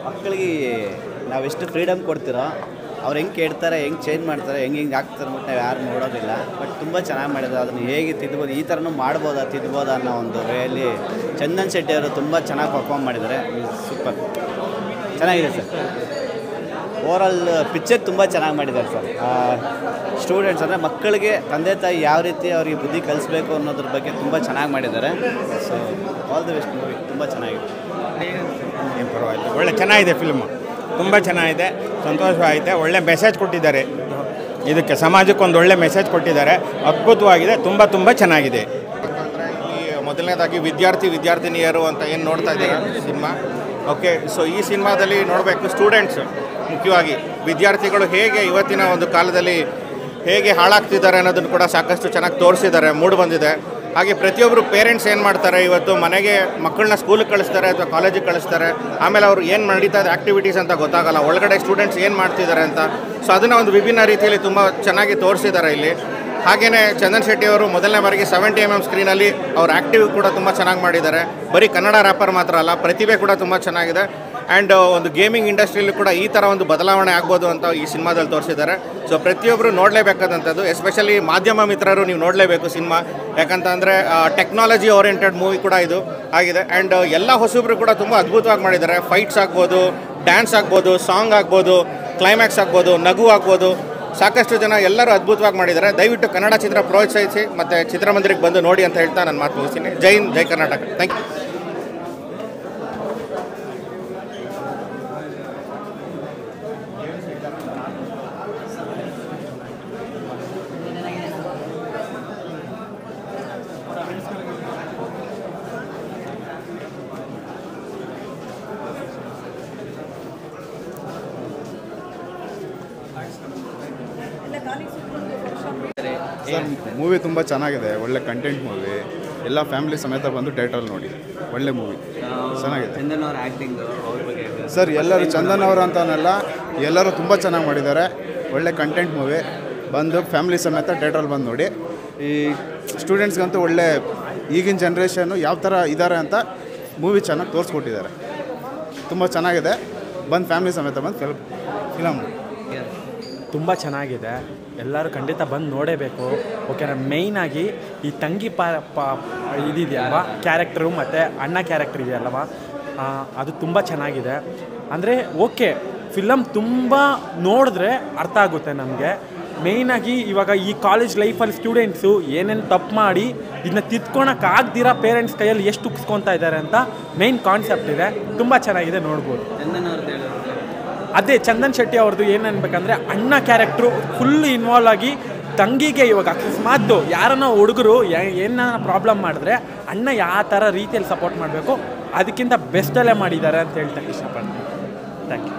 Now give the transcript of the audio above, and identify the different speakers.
Speaker 1: ಮಕ್ಕಳಿಗೆ ನಾವೆಷ್ಟು ಫ್ರೀಡಮ್ ಕೊಡ್ತಿರೋ ಅವ್ರು ಹೆಂಗೆ ಕೇಳ್ತಾರೆ, ಹೆಂಗೆ ಚೇಂಜ್ ಮಾಡ್ತಾರೆ, ಹೆಂಗೆ ಆಗ್ತಾರೆ ಅಂದ್ಬಿಟ್ಟು ನಾವು ಯಾರು ನೋಡೋದಿಲ್ಲ. ಬಟ್ ತುಂಬ ಚೆನ್ನಾಗಿ ಮಾಡಿದ್ದಾರೆ. ಅದನ್ನು ಹೇಗೆ ತಿದ್ಬೋದು, ಈ ಥರನೂ ಮಾಡ್ಬೋದಾ ತಿದ್ಬೋದಾ ಅನ್ನೋ ಒಂದು ವೇಯಲ್ಲಿ ಚಂದನ್ ಶೆಟ್ಟಿ ಅವರು ತುಂಬ ಚೆನ್ನಾಗಿ ಪರ್ಫಾರ್ಮ್ ಮಾಡಿದ್ದಾರೆ. ಸೂಪರ್ ಚೆನ್ನಾಗಿದೆ ಸರ್. ಓವರಾಲ್ ಪಿಕ್ಚರ್ ತುಂಬ ಚೆನ್ನಾಗಿ ಮಾಡಿದ್ದಾರೆ ಸರ್. ಸ್ಟೂಡೆಂಟ್ಸ್ ಅಂದರೆ ಮಕ್ಕಳಿಗೆ ತಂದೆ ತಾಯಿ ಯಾವ ರೀತಿ ಅವರಿಗೆ ಬುದ್ಧಿ ಕಲಿಸ್ಬೇಕು ಅನ್ನೋದ್ರ ಬಗ್ಗೆ ತುಂಬ ಚೆನ್ನಾಗಿ ಮಾಡಿದ್ದಾರೆ. So all the best movie. ತುಂಬ ಚೆನ್ನಾಗಿದೆ.
Speaker 2: ಏನು ಪರವಾಗಿಲ್ಲ, ಒಳ್ಳೆ ಚೆನ್ನಾಗಿದೆ ಫಿಲ್ಮು, ತುಂಬ ಚೆನ್ನಾಗಿದೆ, ಸಂತೋಷವಾಗಿದೆ. ಒಳ್ಳೆ ಮೆಸೇಜ್ ಕೊಟ್ಟಿದ್ದಾರೆ, ಇದಕ್ಕೆ ಸಮಾಜಕ್ಕೆ ಒಂದು ಒಳ್ಳೆ ಮೆಸೇಜ್ ಕೊಟ್ಟಿದ್ದಾರೆ. ಅದ್ಭುತವಾಗಿದೆ, ತುಂಬ ತುಂಬ ಚೆನ್ನಾಗಿದೆ.
Speaker 3: ಈ ಮೊದಲನೇದಾಗಿ ವಿದ್ಯಾರ್ಥಿನಿಯರು ಅಂತ ಏನು ನೋಡ್ತಾ ಇದ್ದೀರಾ ಸಿನಿಮಾ, ಓಕೆ. ಸೊ ಈ ಸಿನಿಮಾದಲ್ಲಿ ನೋಡಬೇಕು ಸ್ಟೂಡೆಂಟ್ಸ್, ಮುಖ್ಯವಾಗಿ ವಿದ್ಯಾರ್ಥಿಗಳು ಹೇಗೆ ಇವತ್ತಿನ ಒಂದು ಕಾಲದಲ್ಲಿ ಹೇಗೆ ಹಾಳಾಗ್ತಿದ್ದಾರೆ ಅನ್ನೋದನ್ನು ಕೂಡ ಸಾಕಷ್ಟು ಚೆನ್ನಾಗಿ ತೋರಿಸಿದ್ದಾರೆ, ಮೂಡ್ ಬಂದಿದೆ. ಹಾಗೆ ಪ್ರತಿಯೊಬ್ಬರು ಪೇರೆಂಟ್ಸ್ ಏನು ಮಾಡ್ತಾರೆ, ಇವತ್ತು ಮನೆಗೆ ಮಕ್ಕಳನ್ನ ಸ್ಕೂಲಿಗೆ ಕಳಿಸ್ತಾರೆ ಅಥವಾ ಕಾಲೇಜಿಗೆ ಕಳಿಸ್ತಾರೆ, ಆಮೇಲೆ ಅವ್ರು ಏನು ನಡೀತಾ ಇದೆ ಆ್ಯಕ್ಟಿವಿಟೀಸ್ ಅಂತ ಗೊತ್ತಾಗಲ್ಲ, ಒಳಗಡೆ ಸ್ಟೂಡೆಂಟ್ಸ್ ಏನು ಮಾಡ್ತಿದ್ದಾರೆ ಅಂತ. ಸೊ ಅದನ್ನು ಒಂದು ವಿಭಿನ್ನ ರೀತಿಯಲ್ಲಿ ತುಂಬ ಚೆನ್ನಾಗಿ ತೋರಿಸಿದ್ದಾರೆ ಇಲ್ಲಿ. ಹಾಗೆಯೇ ಚಂದನ್ ಶೆಟ್ಟಿ ಅವರು ಮೊದಲನೇ ಬಾರಿಗೆ 70mm ಸ್ಕ್ರೀನಲ್ಲಿ ಅವ್ರ ಆ್ಯಕ್ಟಿವ್ ಕೂಡ ತುಂಬ ಚೆನ್ನಾಗಿ ಮಾಡಿದ್ದಾರೆ. ಬರೀ ಕನ್ನಡ ರ್ಯಾಪರ್ ಮಾತ್ರ ಅಲ್ಲ, ಪ್ರತಿಭೆ ಕೂಡ ತುಂಬ ಚೆನ್ನಾಗಿದೆ. ಆ್ಯಂಡ್ ಒಂದು ಗೇಮಿಂಗ್ ಇಂಡಸ್ಟ್ರಿಯಲ್ಲೂ ಕೂಡ ಈ ಥರ ಒಂದು ಬದಲಾವಣೆ ಆಗ್ಬೋದು ಅಂತ ಈ ಸಿನಿಮಾದಲ್ಲಿ ತೋರಿಸಿದ್ದಾರೆ. ಸೊ ಪ್ರತಿಯೊಬ್ಬರು ನೋಡಲೇಬೇಕಾದಂಥದ್ದು, ಎಸ್ಪೆಷಲಿ ಮಾಧ್ಯಮ ಮಿತ್ರರು ನೀವು ನೋಡಲೇಬೇಕು ಸಿನಿಮಾ. ಯಾಕಂತಂದರೆ ಟೆಕ್ನಾಲಜಿ ಓರಿಯೆಂಟೆಡ್ ಮೂವಿ ಕೂಡ ಇದು ಆಗಿದೆ. ಆ್ಯಂಡ್ ಎಲ್ಲ ಹೊಸಬ್ರು ಕೂಡ ತುಂಬ ಅದ್ಭುತವಾಗಿ ಮಾಡಿದ್ದಾರೆ. ಫೈಟ್ಸ್ ಆಗ್ಬೋದು, ಡ್ಯಾನ್ಸ್ ಆಗ್ಬೋದು, ಸಾಂಗ್ ಆಗ್ಬೋದು, ಕ್ಲೈಮ್ಯಾಕ್ಸ್ ಆಗ್ಬೋದು, ನಗು ಆಗ್ಬೋದು, ಸಾಕಷ್ಟು ಜನ ಎಲ್ಲರೂ ಅದ್ಭುತವಾಗಿ ಮಾಡಿದ್ದಾರೆ. ದಯವಿಟ್ಟು ಕನ್ನಡ ಚಿತ್ರ ಪ್ರೋತ್ಸಾಹಿಸಿ ಮತ್ತು ಚಿತ್ರಮಂದಿರಕ್ಕೆ ಬಂದು ನೋಡಿ ಅಂತ ಹೇಳ್ತಾ ನಾನು ಮಾತು ಮುಗಿಸ್ತೀನಿ. ಜೈ ಹಿಂದ್, ಜೈ Karnataka. Thank you.
Speaker 4: Sir movie ತುಂಬ ಚೆನ್ನಾಗಿದೆ, ಒಳ್ಳೆ ಕಂಟೆಂಟ್ ಮೂವಿ. ಎಲ್ಲ ಫ್ಯಾಮಿಲಿ ಸಮೇತ ಬಂದು ಥಿಯೇಟ್ರಲ್ಲಿ ನೋಡಿ, ಒಳ್ಳೆ ಮೂವಿ, ಚೆನ್ನಾಗಿದೆ.
Speaker 1: ಚಂದನ್ ಅವ್ರ ಆ್ಯಕ್ಟಿಂಗ್ ಅವ್ರ ಬಗ್ಗೆ
Speaker 4: ಸರ್ ಎಲ್ಲರೂ ಚಂದನ್ ಅವರು ಅಂತನಲ್ಲ, ಎಲ್ಲರೂ ತುಂಬ ಚೆನ್ನಾಗಿ ಮಾಡಿದ್ದಾರೆ. ಒಳ್ಳೆ ಕಂಟೆಂಟ್ ಮೂವಿ, ಬಂದು ಫ್ಯಾಮಿಲಿ ಸಮೇತ ಥಿಯೇಟ್ರಲ್ಲಿ ಬಂದು ನೋಡಿ. ಈ ಸ್ಟೂಡೆಂಟ್ಸ್ಗಂತೂ ಒಳ್ಳೆ ಈಗಿನ ಜನ್ರೇಷನ್ನು ಯಾವ ಥರ ಇದ್ದಾರೆ ಅಂತ ಮೂವಿ ಚೆನ್ನಾಗಿ ತೋರಿಸ್ಕೊಟ್ಟಿದ್ದಾರೆ. ತುಂಬ ಚೆನ್ನಾಗಿದೆ, ಬಂದು ಫ್ಯಾಮಿಲಿ ಸಮೇತ ಬಂದು ಫಿಲಮ್
Speaker 5: ತುಂಬ ಚೆನ್ನಾಗಿದೆ, ಎಲ್ಲರೂ ಖಂಡಿತ ಬಂದು ನೋಡೇಬೇಕು. ಓಕೆನಾ. ಮೇಯ್ನಾಗಿ ಈ ತಂಗಿ ಇದಿದೆಯಲ್ವ ಕ್ಯಾರೆಕ್ಟ್ರು ಮತ್ತು ಅಣ್ಣ ಕ್ಯಾರೆಕ್ಟ್ರ್ ಇದೆಯಲ್ವ, ಅದು ತುಂಬ ಚೆನ್ನಾಗಿದೆ. ಅಂದರೆ ಓಕೆ, ಫಿಲಮ್ ತುಂಬ ನೋಡಿದ್ರೆ ಅರ್ಥ ಆಗುತ್ತೆ ನಮಗೆ. ಮೇಯ್ನಾಗಿ ಇವಾಗ ಈ ಕಾಲೇಜ್ ಲೈಫಲ್ಲಿ ಸ್ಟೂಡೆಂಟ್ಸು ಏನೇನು ತಪ್ಪು ಮಾಡಿ ಇದನ್ನ ತಿದ್ಕೊಳಕ್ಕಾಗ್ದಿರ ಪೇರೆಂಟ್ಸ್ ಕೈಯಲ್ಲಿ ಎಷ್ಟು ಉಕ್ಸ್ಕೊತಾ ಇದ್ದಾರೆ ಅಂತ ಮೇಯ್ನ್ ಕಾನ್ಸೆಪ್ಟ್ ಇದೆ. ತುಂಬ ಚೆನ್ನಾಗಿದೆ, ನೋಡ್ಬೋದು.
Speaker 1: ಚಂದನ್ ಅವ್ರದ್ದು
Speaker 5: ಅದೇ ಚಂದನ್ ಶೆಟ್ಟಿ ಅವ್ರದ್ದು ಏನು ಅನ್ಬೇಕಂದ್ರೆ, ಅಣ್ಣ ಕ್ಯಾರೆಕ್ಟ್ರು ಫುಲ್ ಇನ್ವಾಲ್ವ್ ಆಗಿ ತಂಗಿಗೆ ಇವಾಗ ಅಕಸ್ಮಾತ್ ಯಾರನ್ನ ಹುಡುಗರು ಏನಾರ ಪ್ರಾಬ್ಲಮ್ ಮಾಡಿದ್ರೆ ಅಣ್ಣ ಯಾವ ಥರ ರೀತಿಯಲ್ಲಿ ಸಪೋರ್ಟ್ ಮಾಡಬೇಕು ಅದಕ್ಕಿಂತ ಬೆಸ್ಟಲ್ಲೇ ಮಾಡಿದ್ದಾರೆ ಅಂತ ಹೇಳ್ತಕ್ಕೆ ಇಷ್ಟಪಡ್ತೀನಿ. Thank you.